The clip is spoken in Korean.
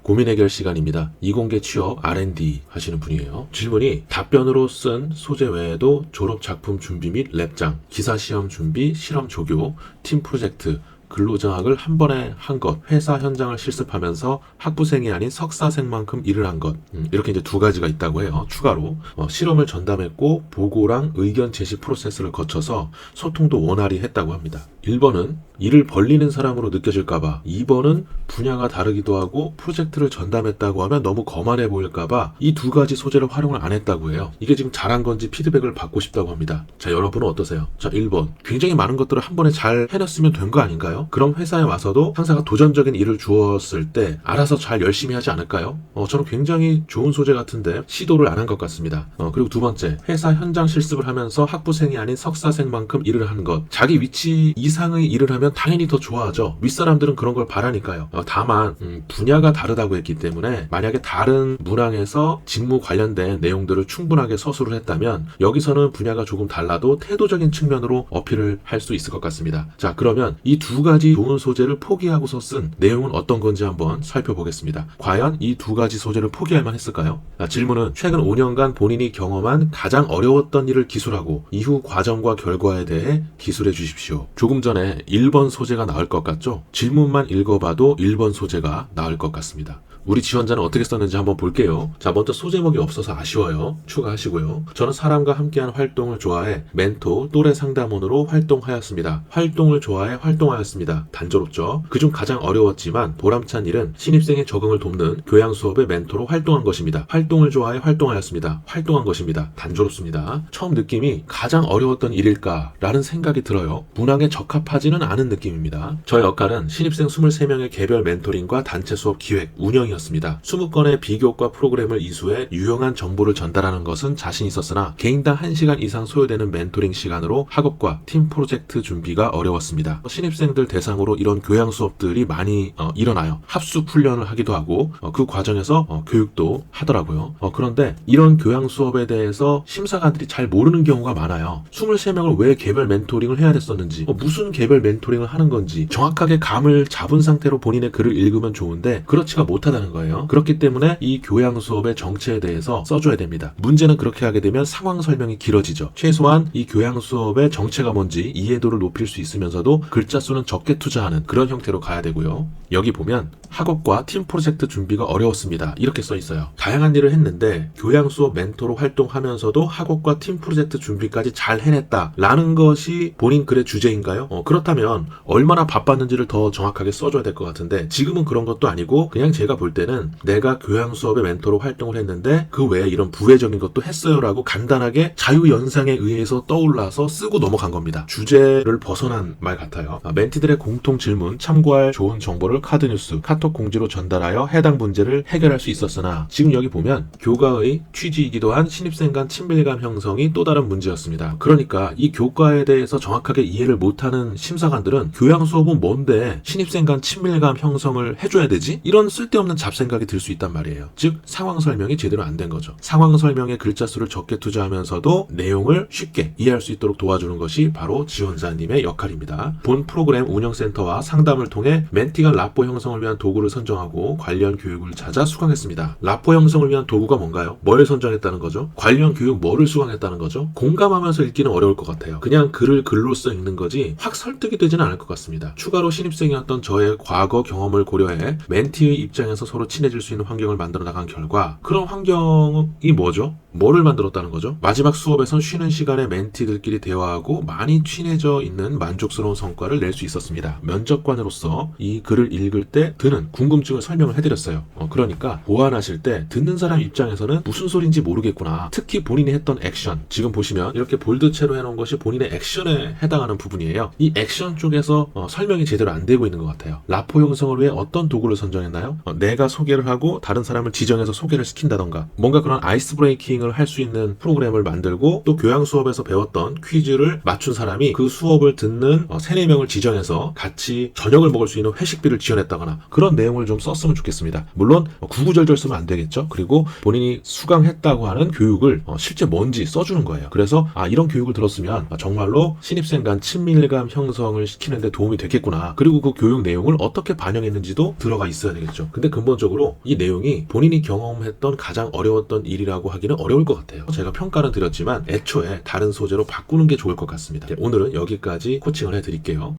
고민 해결 시간입니다. 이공계 취업 R&D 하시는 분이에요. 질문이 답변으로 쓴 소재 외에도 졸업 작품 준비 및 랩장, 기사 시험 준비, 실험 조교, 팀 프로젝트, 근로장학을 한 번에 한 것, 회사 현장을 실습하면서 학부생이 아닌 석사생만큼 일을 한 것, 이렇게 이제 두 가지가 있다고 해요. 추가로 실험을 전담했고 보고랑 의견 제시 프로세스를 거쳐서 소통도 원활히 했다고 합니다. 1번은 일을 벌리는 사람으로 느껴질까봐, 2번은 분야가 다르기도 하고 프로젝트를 전담했다고 하면 너무 거만해 보일까봐 이 두 가지 소재를 활용을 안 했다고 해요. 이게 지금 잘한 건지 피드백을 받고 싶다고 합니다. 자, 여러분은 어떠세요? 자, 1번. 굉장히 많은 것들을 한 번에 잘 해냈으면 된 거 아닌가요? 그럼 회사에 와서도 상사가 도전적인 일을 주었을 때 알아서 잘 열심히 하지 않을까요? 저는 굉장히 좋은 소재 같은데 시도를 안 한 것 같습니다. 그리고 두 번째, 회사 현장 실습을 하면서 학부생이 아닌 석사생만큼 일을 한 것. 자기 위치 이상의 일을 하면 당연히 더 좋아하죠. 윗사람들은 그런 걸 바라니까요. 다만 분야가 다르다고 했기 때문에 만약에 다른 문항에서 직무 관련된 내용들을 충분하게 서술을 했다면 여기서는 분야가 조금 달라도 태도적인 측면으로 어필을 할 수 있을 것 같습니다. 자, 그러면 이 두 가지 좋은 소재를 포기하고서 쓴 내용은 어떤 건지 한번 살펴보겠습니다. 과연 이 두 가지 소재를 포기할 만 했을까요? 질문은 최근 5년간 본인이 경험한 가장 어려웠던 일을 기술하고 이후 과정과 결과에 대해 기술해 주십시오. 조금 전에 1번 소재가 나올 것 같죠? 질문만 읽어봐도 1번 소재가 나올 것 같습니다. 우리 지원자는 어떻게 썼는지 한번 볼게요. 자, 먼저 소제목이 없어서 아쉬워요. 추가하시고요. 저는 사람과 함께한 활동을 좋아해 멘토, 또래 상담원으로 활동하였습니다. 활동을 좋아해 활동하였습니다. 단조롭죠? 그중 가장 어려웠지만 보람찬 일은 신입생의 적응을 돕는 교양 수업의 멘토로 활동한 것입니다. 활동을 좋아해 활동하였습니다. 활동한 것입니다. 단조롭습니다. 처음 느낌이 가장 어려웠던 일일까? 라는 생각이 들어요. 문항에 적합하지는 않은 느낌입니다. 저의 역할은 신입생 23명의 개별 멘토링과 단체 수업 기획, 운영이었습니다. 20건의 비교과 프로그램을 이수해 유용한 정보를 전달하는 것은 자신 있었으나 개인당 1시간 이상 소요되는 멘토링 시간으로 학업과 팀 프로젝트 준비가 어려웠습니다. 신입생들 대상으로 이런 교양 수업들이 많이 일어나요. 합숙 훈련을 하기도 하고 그 과정에서 교육도 하더라고요. 그런데 이런 교양 수업에 대해서 심사관들이 잘 모르는 경우가 많아요. 23명을 왜 개별 멘토링을 해야 됐었는지, 무슨 개별 멘토링을 하는 건지 정확하게 감을 잡은 상태로 본인의 글을 읽으면 좋은데 그렇지가 못하다는 거예요. 그렇기 때문에 이 교양 수업의 정체에 대해서 써줘야 됩니다. 문제는 그렇게 하게 되면 상황 설명이 길어지죠. 최소한 이 교양 수업의 정체가 뭔지 이해도를 높일 수 있으면서도 글자 수는 적게 투자하는 그런 형태로 가야 되고요. 여기 보면 학업과 팀 프로젝트 준비가 어려웠습니다. 이렇게 써 있어요. 다양한 일을 했는데 교양 수업 멘토로 활동하면서도 학업과 팀 프로젝트 준비까지 잘 해냈다라는 것이 본인 글의 주제인가요? 그렇다면 얼마나 바빴는지를 더 정확하게 써줘야 될 것 같은데 지금은 그런 것도 아니고 그냥 제가 볼 때는 내가 교양 수업의 멘토로 활동을 했는데 그 외에 이런 부회적인 것도 했어요라고 간단하게 자유연상에 의해서 떠올라서 쓰고 넘어간 겁니다. 주제를 벗어난 말 같아요. 멘티들의 공통 질문, 참고할 좋은 정보를 카드뉴스, 카톡 공지로 전달하여 해당 문제를 해결할 수 있었으나 지금 여기 보면 교과의 취지이기도 한 신입생 간 친밀감 형성이 또 다른 문제였습니다. 그러니까 이 교과에 대해서 정확하게 이해를 못하는 심사관들은 교양 수업은 뭔데 신입생 간 친밀감 형성을 해줘야 되지? 이런 쓸데없는 잡생각이 들 수 있단 말이에요. 즉 상황 설명이 제대로 안 된 거죠. 상황 설명에 글자 수를 적게 투자하면서도 내용을 쉽게 이해할 수 있도록 도와주는 것이 바로 지원자님의 역할입니다. 본 프로그램 운영센터와 상담을 통해 멘티가 라포 형성을 위한 도구를 선정하고 관련 교육을 찾아 수강했습니다. 라포 형성을 위한 도구가 뭔가요? 뭘 선정했다는 거죠? 관련 교육 뭐를 수강했다는 거죠? 공감하면서 읽기는 어려울 것 같아요. 그냥 글을 글로써 읽는 거지 확 설득이 되지는 않을 것 같습니다. 추가로 신입생이었던 저의 과거 경험을 고려해 멘티의 입장에서 서로 친해질 수 있는 환경을 만들어 나간 결과 그런 환경이 뭐죠? 뭐를 만들었다는 거죠? 마지막 수업에선 쉬는 시간에 멘티들끼리 대화하고 많이 친해져 있는 만족스러운 성과를 낼 수 있었습니다. 면접관으로서 이 글을 읽을 때 드는 궁금증을 설명을 해드렸어요. 그러니까 보완하실 때 듣는 사람 입장에서는 무슨 소린지 모르겠구나. 특히 본인이 했던 액션, 지금 보시면 이렇게 볼드체로 해놓은 것이 본인의 액션에 해당하는 부분이에요. 이 액션 쪽에서 설명이 제대로 안 되고 있는 것 같아요. 라포 형성을 위해 어떤 도구를 선정했나요? 내가 소개를 하고 다른 사람을 지정해서 소개를 시킨다던가 뭔가 그런 아이스 브레이킹을 할 수 있는 프로그램을 만들고 또 교양 수업에서 배웠던 퀴즈를 맞춘 사람이 그 수업을 듣는 3-4명을 지정해서 같이 저녁을 먹을 수 있는 회식비를 지원했다거나 그런 내용을 좀 썼으면 좋겠습니다. 물론 구구절절 쓰면 안 되겠죠. 그리고 본인이 수강했다고 하는 교육을 실제 뭔지 써주는 거예요. 그래서 이런 교육을 들었으면 정말로 신입생 간 친밀감 자신감 형성을 시키는데 도움이 됐겠구나. 그리고 그 교육 내용을 어떻게 반영했는지도 들어가 있어야 되겠죠. 근데 근본적으로 이 내용이 본인이 경험했던 가장 어려웠던 일이라고 하기는 어려울 것 같아요. 제가 평가는 드렸지만 애초에 다른 소재로 바꾸는 게 좋을 것 같습니다. 오늘은 여기까지 코칭을 해드릴게요.